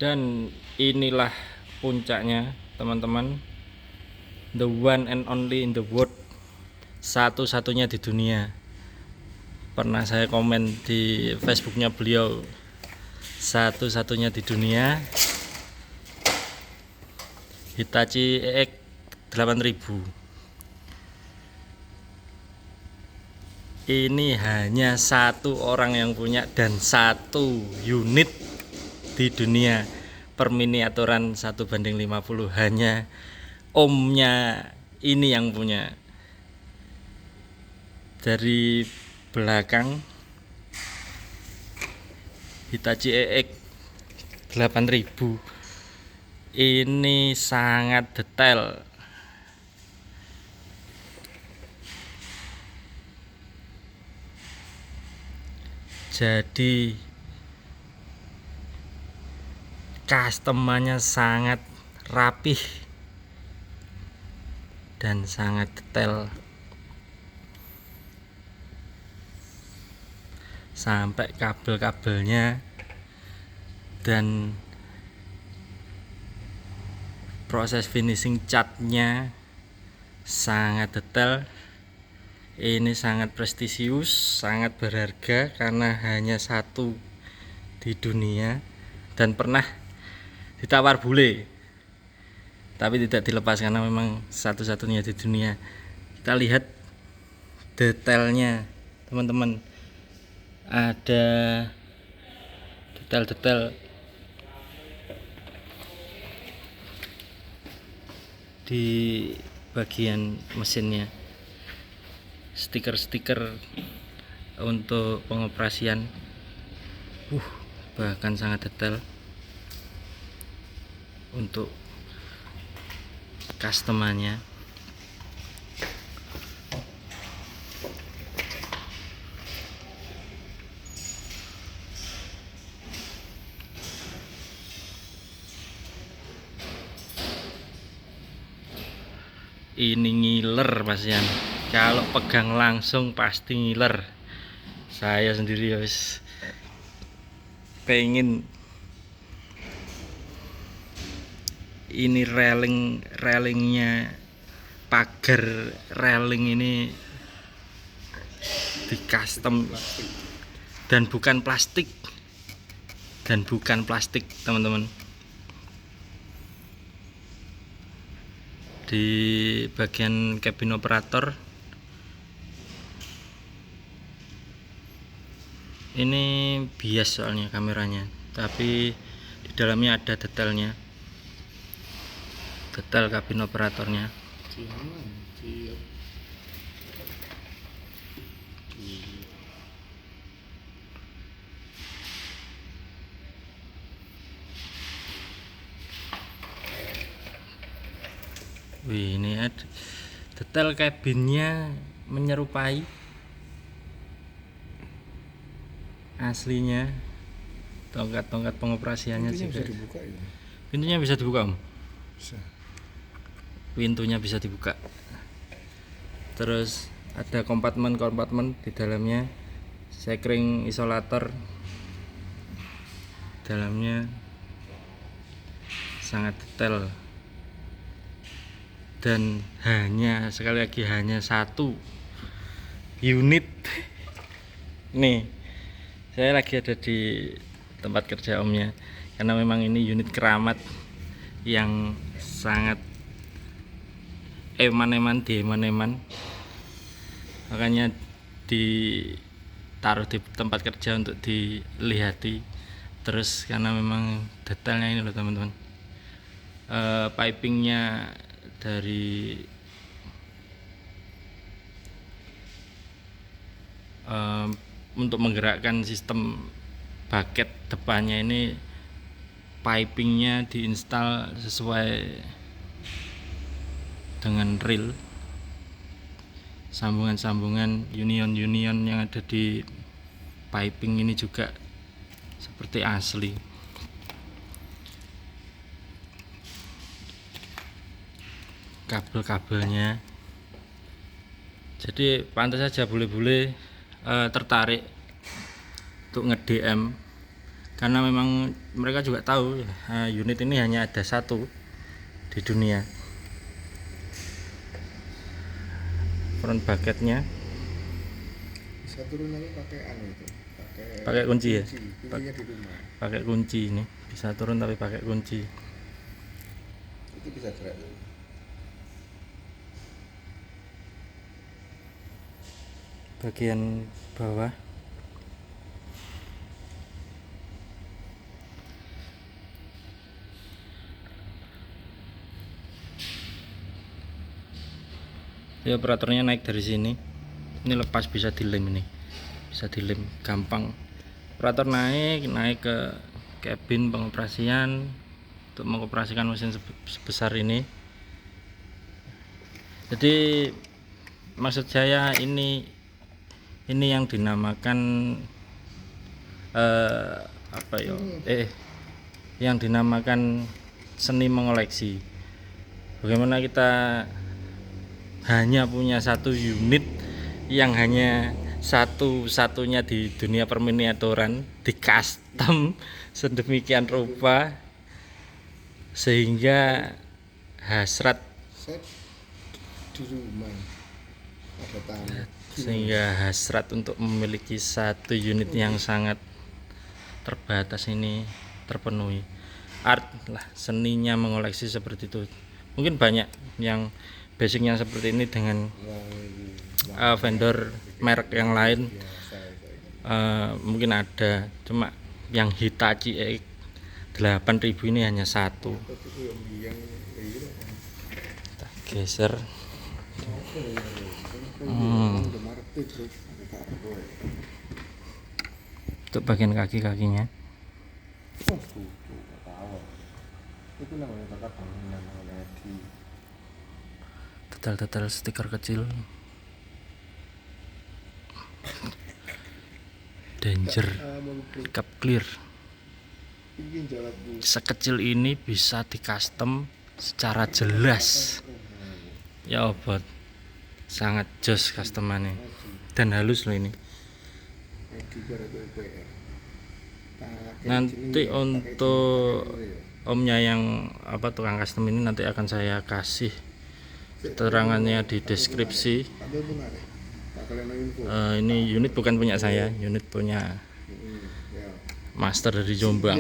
Dan inilah puncaknya teman-teman, the one and only in the world, satu-satunya di dunia. Pernah saya komen di Facebooknya beliau, satu-satunya di dunia, Hitachi EX 8000. Ini hanya satu orang yang punya dan satu unit di dunia perminiaturan 1:50, hanya omnya ini yang punya. Dari belakang Hitachi EX 8000 ini sangat detail. Jadi customernya sangat rapih dan sangat detail, sampai kabel-kabelnya dan proses finishing catnya sangat detail. Ini sangat prestisius, sangat berharga karena hanya satu di dunia dan pernah ditawar bule tapi tidak dilepas karena memang satu-satunya di dunia. Kita lihat detailnya teman-teman, ada detail-detail di bagian mesinnya, stiker-stiker untuk pengoperasian, bahkan sangat detail untuk customernya. Ini ngiler pasian, kalau pegang langsung pasti ngiler. Saya sendiri guys pengen ini railingnya, pagar railing ini di custom dan bukan plastik teman-teman. Di bagian kabin operator ini bias soalnya kameranya, tapi di dalamnya ada detailnya, detail kabin operatornya. Wih, ini ada detail kabinnya menyerupai aslinya. Tongkat-tongkat pengoperasiannya juga. Bisa dibuka ya? Pintunya bisa dibuka, Om. Bisa. Pintunya bisa dibuka. Terus ada kompartemen di dalamnya, sekring isolator. Dalamnya sangat detail. Dan sekali lagi hanya satu unit. Nih, saya lagi ada di tempat kerja omnya, karena memang ini unit keramat yang sangat eman-eman, makanya ditaruh di tempat kerja untuk dilihati terus, karena memang detailnya ini loh teman-teman. Pipingnya dari untuk menggerakkan sistem bucket depannya ini, pipingnya diinstal sesuai dengan reel. Sambungan-sambungan union yang ada di piping ini juga seperti asli. Kabel-kabelnya, jadi pantas saja bule-bule tertarik untuk nge-DM, karena memang mereka juga tahu unit ini hanya ada satu di dunia. Front bucketnya bisa turun lagi pakai itu, pakai kunci ya, kuncinya di rumah pakai kunci. Ini bisa turun tapi pakai kunci. itu bisa gerak tuh. Bagian bawah ya, operatornya naik dari sini. Ini lepas, bisa dilem, ini bisa dilem gampang. Operator naik ke kabin pengoperasian untuk mengoperasikan mesin sebesar ini. Jadi maksud saya ini yang dinamakan apa ya, yang dinamakan seni mengoleksi. Bagaimana kita hanya punya satu unit yang hanya satu-satunya di dunia perminiaturan, di custom sedemikian rupa sehingga hasrat Set di rumah ada tamu, sehingga hasrat untuk memiliki satu unit yang sangat terbatas ini terpenuhi. Art lah, seninya mengoleksi seperti itu. Mungkin banyak yang basicnya seperti ini dengan vendor merek yang lain, mungkin ada, cuma yang Hitachi EX 8000 ini hanya satu. Kita geser. Untuk bagian kaki-kakinya detail-detail stiker kecil. Danger, Pickup Clear. Sekecil ini bisa di custom secara jelas ya, obot sangat jos customannya, dan halus loh ini. Nanti untuk omnya yang tukang custom ini nanti akan saya kasih keterangannya di deskripsi. Ini unit bukan punya saya, unit punya master dari Jombang.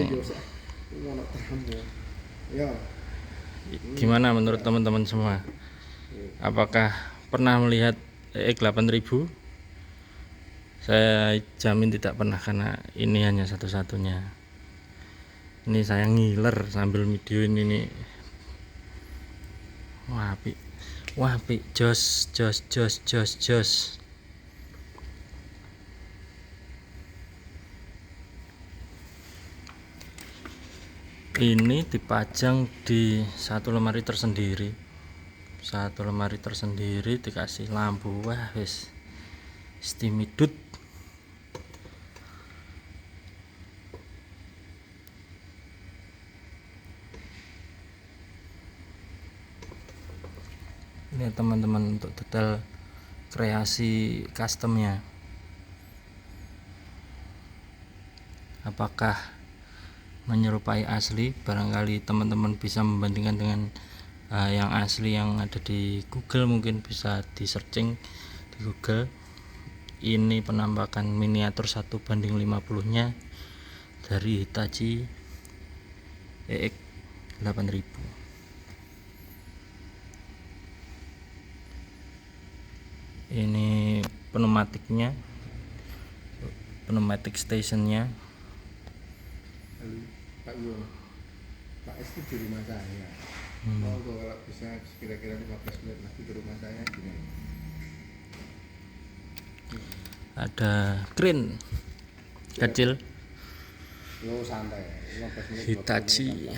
Gimana menurut teman-teman semua? Apakah pernah melihat EX 8000? Saya jamin tidak pernah, karena ini hanya satu-satunya. Ini saya ngiler sambil video ini nih. Wah, api, jos. Ini dipajang di satu lemari tersendiri, dikasih lampu. Wah, wis istimidut. Ini teman-teman untuk detail kreasi customnya. Apakah menyerupai asli? Barangkali teman-teman bisa membandingkan dengan yang asli yang ada di Google, mungkin bisa di searching di Google. Ini penampakan miniatur 1:50 nya dari Hitachi EX 8000. Ini pneumatiknya, pneumatic stationnya. Pak S itu di rumah saya. Mau kalau bisa kira-kira 15 menit lagi ke rumah saya gimana? Ada crane kecil Lo santai, 15 menit. Hitachi.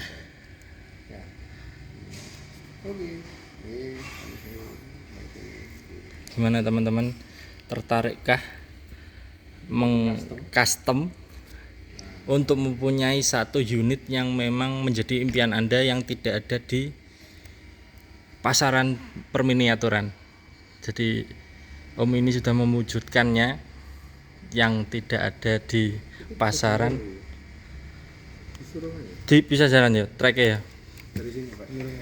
Ya. Oke. Gimana teman-teman, tertarikkah meng-custom untuk mempunyai satu unit yang memang menjadi impian Anda, yang tidak ada di pasaran perminiaturan? Jadi Om ini sudah mewujudkannya yang tidak ada di pasaran. suruh aja. Bisa jalan ya treknya ya. Dari sini Pak nyuruh.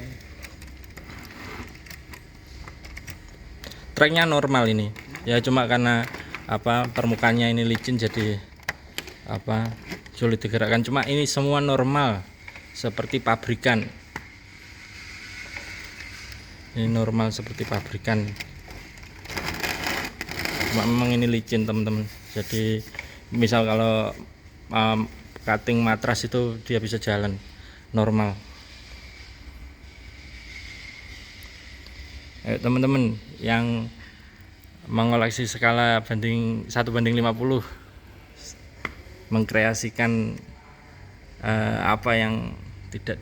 Treknya normal ini ya, cuma karena apa permukaannya ini licin jadi apa sulit digerakkan, cuma ini semua normal seperti pabrikan. Ini normal seperti pabrikan, cuma memang ini licin teman-teman. Jadi misal kalau cutting matras itu dia bisa jalan normal. Ayo teman-teman yang mengoleksi skala 1:50, mengkreasikan apa yang tidak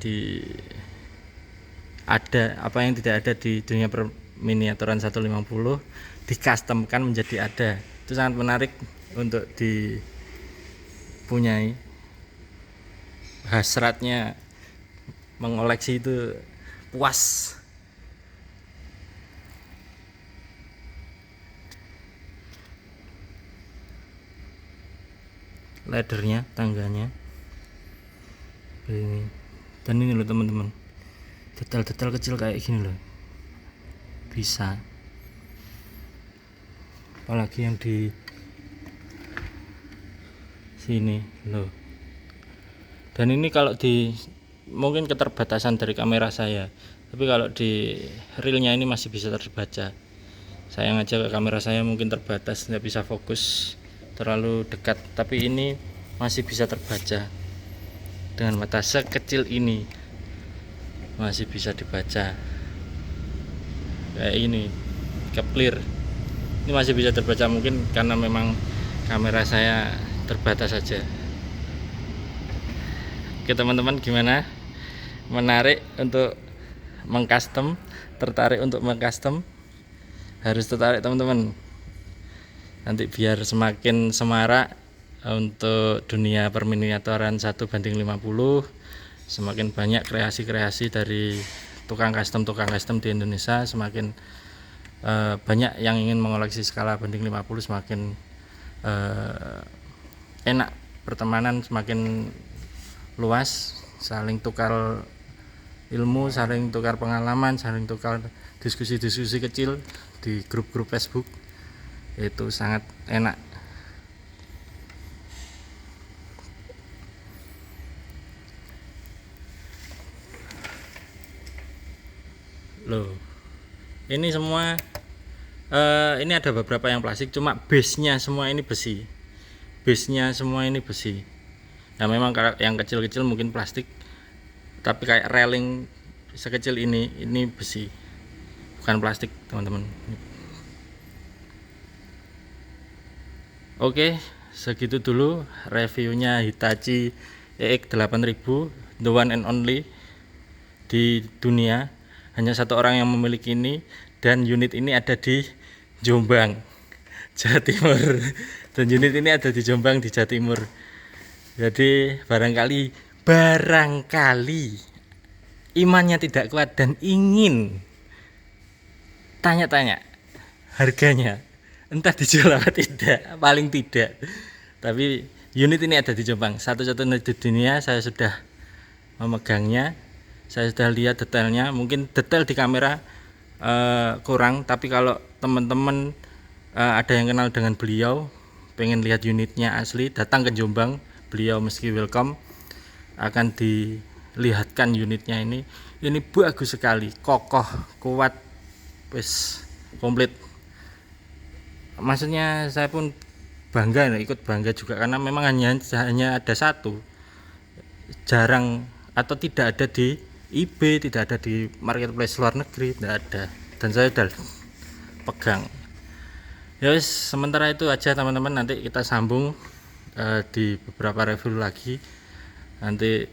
tidak ada di dunia perminiaturan 150 dikastemkan menjadi ada. Itu sangat menarik untuk dipunyai. Hasratnya mengoleksi itu puas. Laddernya, tangganya ini, dan ini loh teman-teman, detail-detail kecil kayak gini loh bisa, apalagi yang di sini loh. Dan ini kalau di mungkin keterbatasan dari kamera saya, tapi kalau di realnya ini masih bisa terbaca. Sayang aja ke kamera saya mungkin terbatas, nggak bisa fokus terlalu dekat, tapi ini masih bisa terbaca dengan mata sekecil ini, masih bisa dibaca kayak ini, clear. Ini masih bisa terbaca, mungkin karena memang kamera saya terbatas saja. Oke teman-teman, gimana? Menarik untuk mengcustom? Tertarik untuk mengcustom? Harus tertarik teman-teman, nanti biar semakin semarak untuk dunia perminiaturan 1:50, semakin banyak kreasi-kreasi dari tukang custom di Indonesia, semakin banyak yang ingin mengoleksi skala 1:50, semakin enak pertemanan, semakin luas, saling tukar ilmu, saling tukar pengalaman, saling tukar diskusi-diskusi kecil di grup-grup Facebook. Itu sangat enak. Loh, ini semua ini ada beberapa yang plastik, cuma base-nya semua ini besi. Base-nya semua ini besi. Nah, memang yang kecil-kecil mungkin plastik, tapi kayak railing sekecil ini besi, bukan plastik teman-teman. Oke, segitu dulu reviewnya Hitachi EX8000, the one and only di dunia. Hanya satu orang yang memiliki ini, dan unit ini ada di Jombang, Jawa Timur. Dan unit ini ada di Jombang, di Jawa Timur. Jadi barangkali imannya tidak kuat dan ingin tanya-tanya harganya, entah dijual apa tidak, paling tidak. Tapi unit ini ada di Jombang, satu-satunya di dunia. Saya sudah memegangnya, saya sudah lihat detailnya. Mungkin detail di kamera kurang, tapi kalau teman-teman ada yang kenal dengan beliau, pengen lihat unitnya asli, datang ke Jombang, beliau meski welcome, akan dilihatkan unitnya ini. Ini bagus sekali, kokoh, kuat, wis komplit. Maksudnya saya pun bangga, ikut bangga juga, karena memang hanya ada satu, jarang atau tidak ada di eBay, tidak ada di marketplace luar negeri, tidak ada. Dan saya udah pegang. Ya wis, sementara itu aja teman-teman, nanti kita sambung di beberapa review lagi. Nanti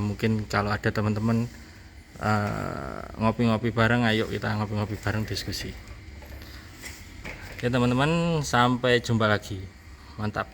mungkin kalau ada teman-teman ngopi-ngopi bareng, ayo kita ngopi-ngopi bareng, diskusi. Oke teman-teman, sampai jumpa lagi. Mantap.